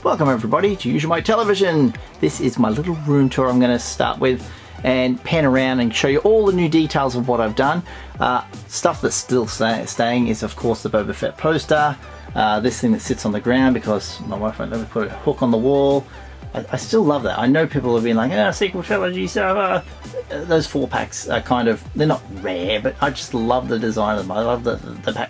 Welcome everybody to Usualmike Television. This is my little room tour I'm going to start with and pan around and show you all the new details of what I've done. Stuff that's still staying is of course the Boba Fett poster. This thing that sits on the ground because my wife won't let me put a hook on the wall. I still love that. I know people have been like, oh, sequel trilogy, so those 4-packs are kind of, they're not rare, but I just love the design of them. I love the pack,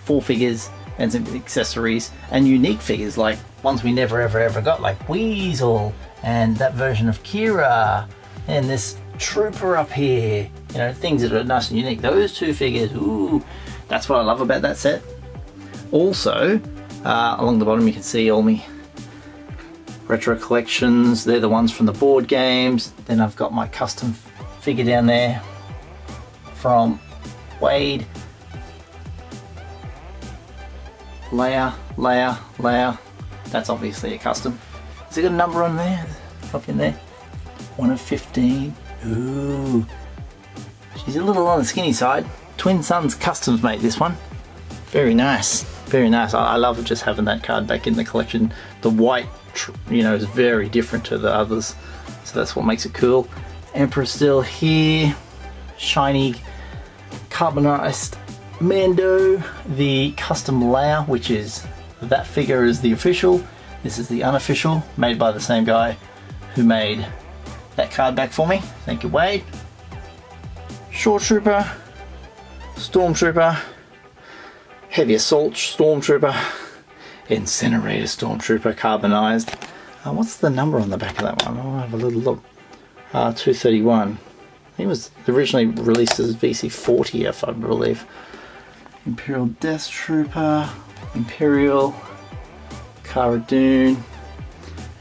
4 figures and some accessories and unique figures like ones we never ever got, like Weasel and that version of Kira and this trooper up here. You know, things that are nice and unique. Those 2 figures, ooh, that's what I love about that set. Also, along the bottom you can see all my retro collections. They're the ones from the board games. Then I've got my custom figure down there from Wade. Leia. That's obviously a custom. Has it got a number on there? Up in there. 1 of 15. Ooh. She's a little on the skinny side. Twin Sons Customs made this one. Very nice. Very nice. I love just having that card back in the collection. The white, you know, is very different to the others. So that's what makes it cool. Emperor still here. Shiny carbonized Mando, the custom Leia, which is that figure is the official. This is the unofficial, made by the same guy who made that card back for me. Thank you, Wade. Short Trooper, Stormtrooper, Heavy Assault Stormtrooper, Incinerator Stormtrooper, carbonized. What's the number on the back of that one? I'll have a little look. 231. I think it was originally released as VC40, if I believe. Imperial Death Trooper, Imperial, Cara Dune,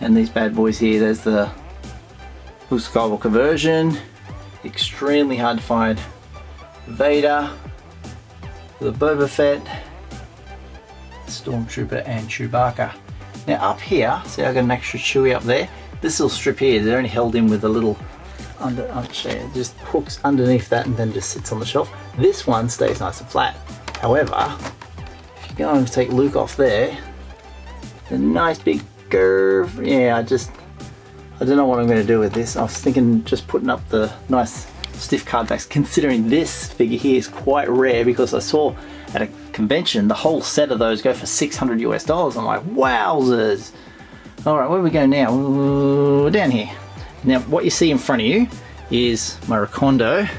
and these bad boys here. There's the Luke Skywalker version, extremely hard to find Vader, the Boba Fett, Stormtrooper, and Chewbacca. Now up here, see I got an extra Chewie up there. This little strip here, they're only held in with a little I'll show you, just hooks underneath that and then just sits on the shelf. This one stays nice and flat. However, if you go and take Luke off there, the nice big curve, yeah, I don't know what I'm going to do with this. I was thinking just putting up the nice stiff card backs, considering this figure here is quite rare because I saw at a convention the whole set of those go for $600 US. I'm like, wowzers. Alright, where we go now? Ooh, down here. Now what you see in front of you is my Recondo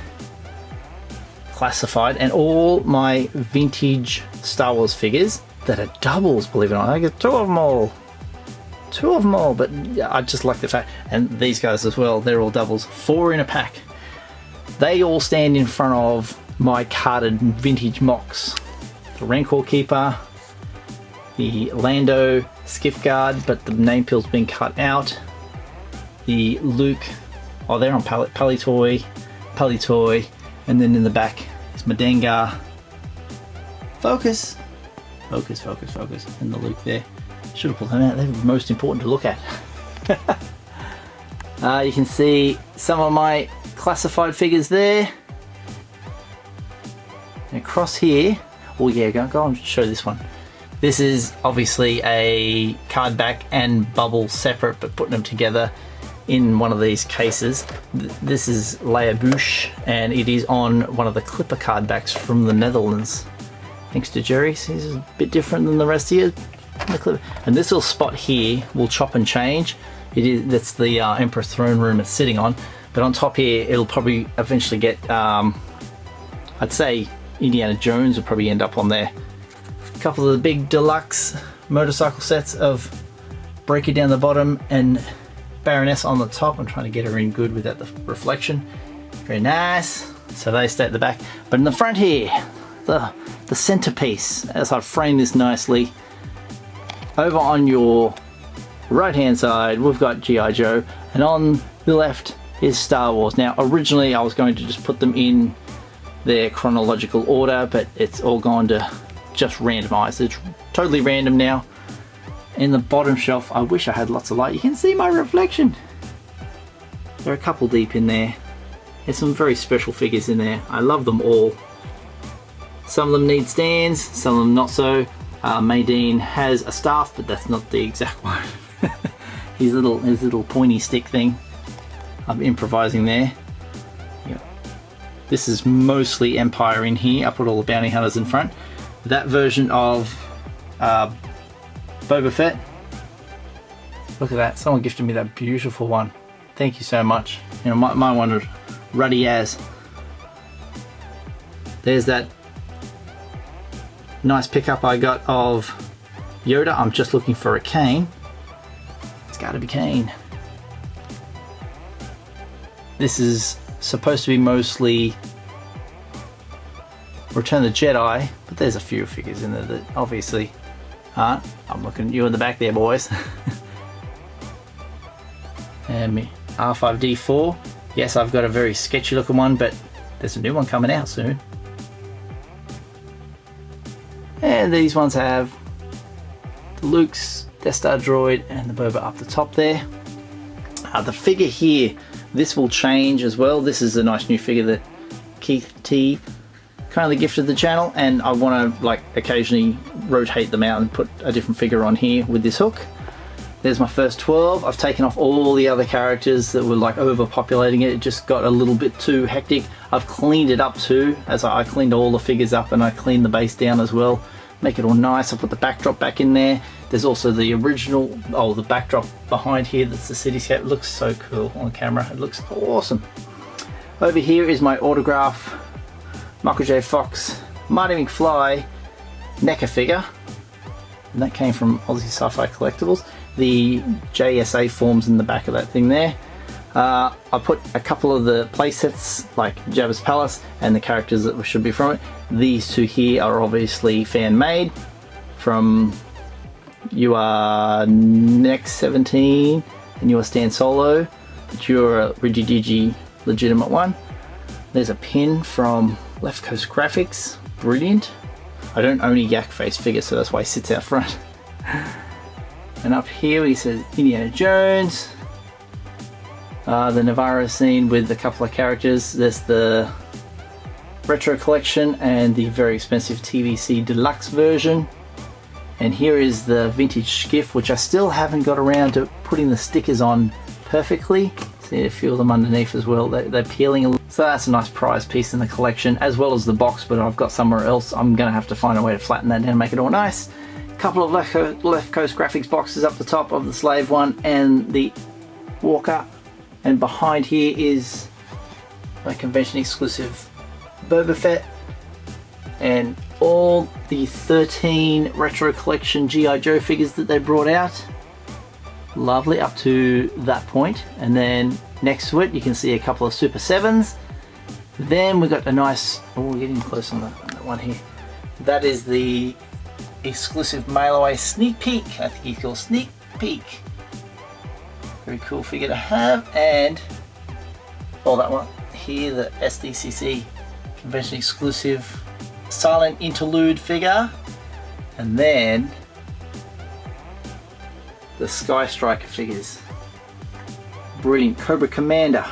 classified and all my vintage Star Wars figures that are doubles, believe it or not. I get 2 of them all. 2 of them all, but I just like the fact, and these guys as well, they're all doubles. 4 in a pack. They all stand in front of my carded vintage mocks. The Rancor Keeper, the Lando Skiff Guard, but the name peel's been cut out. The Luke, oh, they're on Palitoy, and then in the back is Madengar. Focus, and the Luke there. Should have pulled them out, they're most important to look at. You can see some of my classified figures there. And across here, oh yeah, go and show this one. This is obviously a card back and bubble separate, but putting them together in one of these cases. This is Leia Bush, and it is on one of the clipper card backs from the Netherlands. Thanks to Jerry. See, this is a bit different than the rest here. And this little spot here will chop and change. That's the Emperor throne room it's sitting on. But on top here, it'll probably eventually get, I'd say Indiana Jones will probably end up on there. A couple of the big deluxe motorcycle sets of Breaker down the bottom and Baroness on the top. I'm trying to get her in good without the reflection. Very nice. So they stay at the back. But in the front here, the centerpiece, as I've framed this nicely, over on your right hand side we've got G.I. Joe, and on the left is Star Wars. Now originally I was going to just put them in their chronological order, but it's all gone to just randomized. It's totally random now. In the bottom shelf, I wish I had lots of light. You can see my reflection. There are a couple deep in there. There's some very special figures in there. I love them all. Some of them need stands, some of them not so. Maydeen has a staff, but that's not the exact one. his little pointy stick thing. I'm improvising there. Yep. This is mostly Empire in here. I put all the bounty hunters in front. That version of Boba Fett. Look at that. Someone gifted me that beautiful one. Thank you so much. You know, my one was ruddy as. There's that nice pickup I got of Yoda. I'm just looking for a Kane. It's got to be Kane. This is supposed to be mostly Return of the Jedi, but there's a few figures in there that obviously aren't. I'm looking at you in the back there, boys. And me, R5D4. Yes, I've got a very sketchy looking one, but there's a new one coming out soon. And these ones have the Luke's Death Star droid and the Boba up the top there. The figure here, this will change as well. This is a nice new figure that Keith T kindly gifted the channel, and I want to like occasionally rotate them out and put a different figure on here with this hook. There's my first 12. I've taken off all the other characters that were like overpopulating it. It just got a little bit too hectic. I've cleaned it up too, as I cleaned all the figures up and I cleaned the base down as well. Make it all nice. I put the backdrop back in there. There's also the original, the backdrop behind here, that's the cityscape. It looks so cool on camera. It looks awesome. Over here is my autograph Michael J. Fox Marty McFly NECA figure. And that came from Aussie Sci-Fi Collectibles. The JSA forms in the back of that thing there. I put a couple of the playsets like Jabba's Palace and the characters that should be from it. These two here are obviously fan made from You Are Next 17 and You Are Stan Solo, but you're a Rigidigi legitimate one. There's a pin from Left Coast Graphics, brilliant. I don't own a Yak Face figure, so that's why he sits out front. And up here he says Indiana Jones. The Navarro scene with a couple of characters. There's the retro collection and the very expensive TVC deluxe version. And here is the vintage skiff, which I still haven't got around to putting the stickers on perfectly. See a few of them underneath as well. They're peeling a little. So that's a nice prize piece in the collection, as well as the box, but I've got somewhere else. I'm going to have to find a way to flatten that down and make it all nice. Couple of left coast graphics boxes up the top of the Slave one and the Walker, and behind here is my convention exclusive Boba Fett and all the 13 retro collection G.I. Joe figures that they brought out. Lovely up to that point, and then next to it you can see a couple of Super 7s. Then we got a nice, we're getting close on that one here. That is the exclusive mail away sneak peek. I think he's called Sneak Peek. Very cool figure to have. And that one here, the SDCC convention exclusive silent interlude figure. And then the Sky Striker figures. Brilliant. Cobra Commander,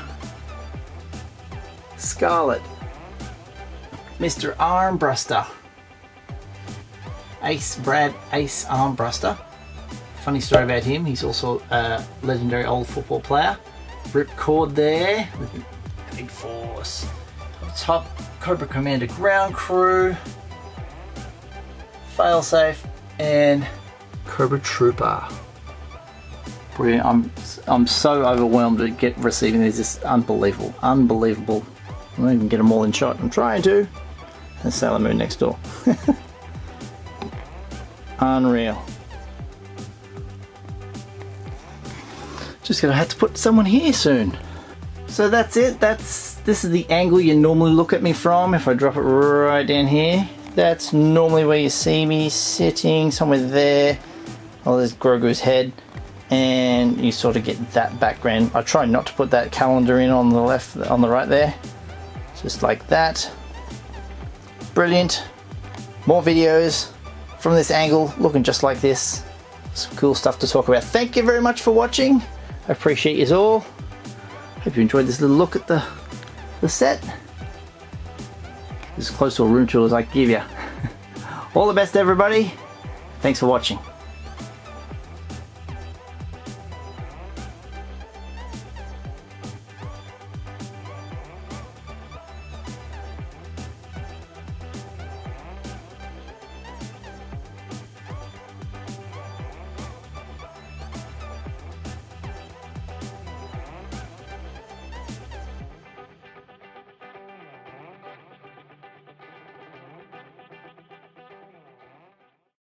Scarlet, Mr. Armbruster, Brad Ace Armbruster. Funny story about him, he's also a legendary old football player. Ripcord there with the big force. Up top, Cobra Commander Ground Crew, Failsafe, and Cobra Trooper. Brilliant. I'm so overwhelmed at receiving these. It's unbelievable. Unbelievable. I don't even get them all in shot. I'm trying to. And Sailor Moon next door. Unreal. Just gonna have to put someone here soon. So that's it. This is the angle you normally look at me from. If I drop it right down here, that's normally where you see me sitting, somewhere there. Oh, there's Grogu's head, and you sort of get that background. I try not to put that calendar in on the left, on the right there, just like that. Brilliant. More videos from this angle, looking just like this. Some cool stuff to talk about. Thank you very much for watching. I appreciate you all. Hope you enjoyed this little look at the set. As close to a room tour as I can give you. All the best, everybody. Thanks for watching.